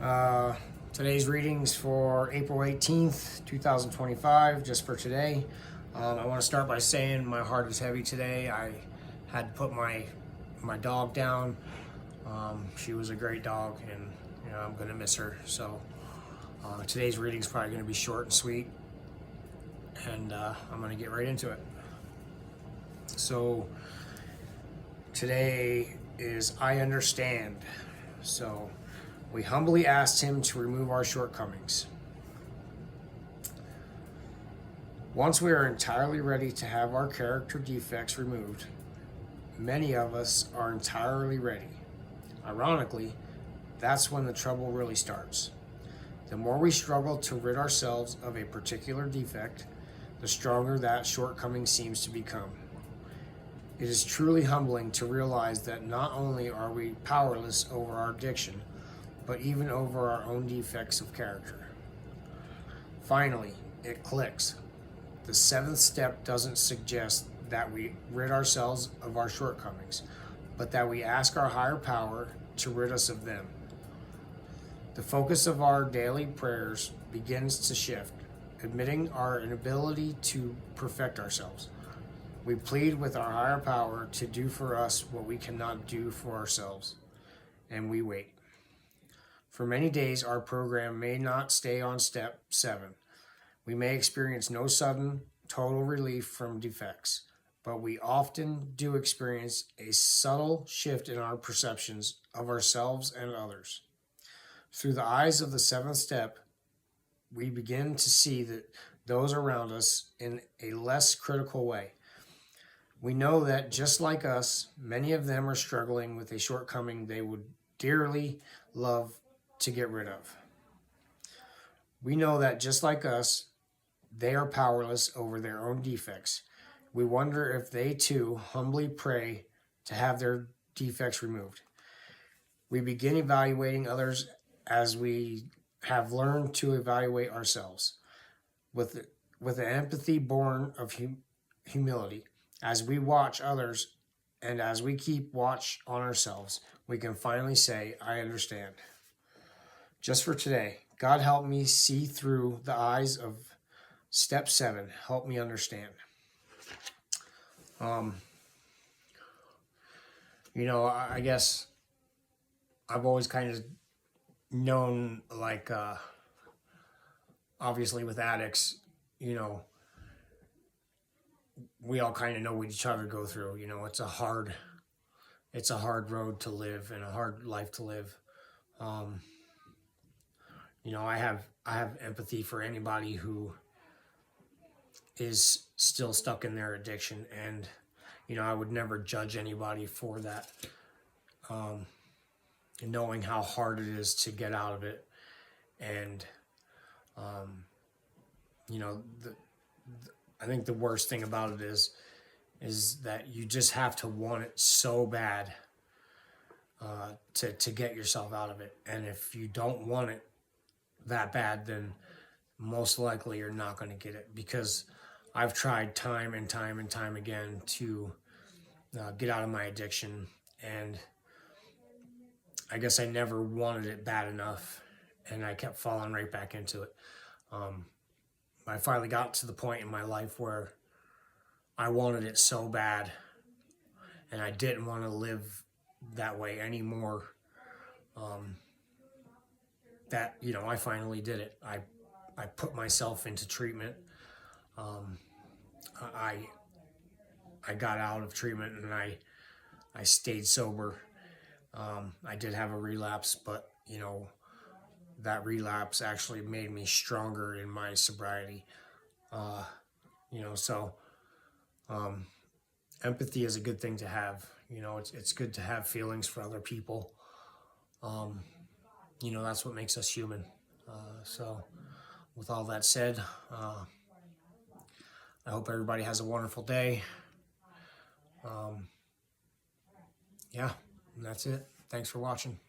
Uh, Today's readings for April 18th, 2025, just for today. I want to start by saying my heart is heavy today. I had to put my dog down. She was a great dog, and I'm going to miss her. So today's reading is probably going to be short and sweet, and I'm going to get right into it. So today is I understand. So we humbly asked him to remove our shortcomings. Once we are entirely ready to have our character defects removed, many of us are entirely ready. Ironically, that's when the trouble really starts. The more we struggle to rid ourselves of a particular defect, the stronger that shortcoming seems to become. It is truly humbling to realize that not only are we powerless over our addiction, but even over our own defects of character. Finally, it clicks. The seventh step doesn't suggest that we rid ourselves of our shortcomings, but that we ask our higher power to rid us of them. The focus of our daily prayers begins to shift, admitting our inability to perfect ourselves. We plead with our higher power to do for us what we cannot do for ourselves, and we wait. For many days, our program may not stay on step 7. We may experience no sudden, total relief from defects, but we often do experience a subtle shift in our perceptions of ourselves and others. Through the eyes of the 7th step, we begin to see that those around us in a less critical way. We know that just like us, many of them are struggling with a shortcoming they would dearly love to get rid of. We know that just like us, they are powerless over their own defects. We wonder if they too humbly pray to have their defects removed. We begin evaluating others as we have learned to evaluate ourselves, with an empathy born of humility. As we watch others and as we keep watch on ourselves, we can finally say, I understand. Just for today, God help me see through the eyes of step 7. Help me understand. I guess I've always kind of known, like, obviously with addicts, we all kind of know what each other go through. It's a hard road to live and a hard life to live. I have empathy for anybody who is still stuck in their addiction, and I would never judge anybody for that. Knowing how hard it is to get out of it, and I think the worst thing about it is that you just have to want it so bad to get yourself out of it. And if you don't want it that bad, then most likely you're not going to get it, because I've tried time and time and time again to get out of my addiction, and I guess I never wanted it bad enough, and I kept falling right back into it. I finally got to the point in my life where I wanted it so bad, and I didn't want to live that way anymore. That I finally did it. I put myself into treatment. I got out of treatment, and I stayed sober. I did have a relapse, but that relapse actually made me stronger in my sobriety. Empathy is a good thing to have. It's good to have feelings for other people. That's what makes us human. So with all that said, I hope everybody has a wonderful day. And that's it. Thanks for watching.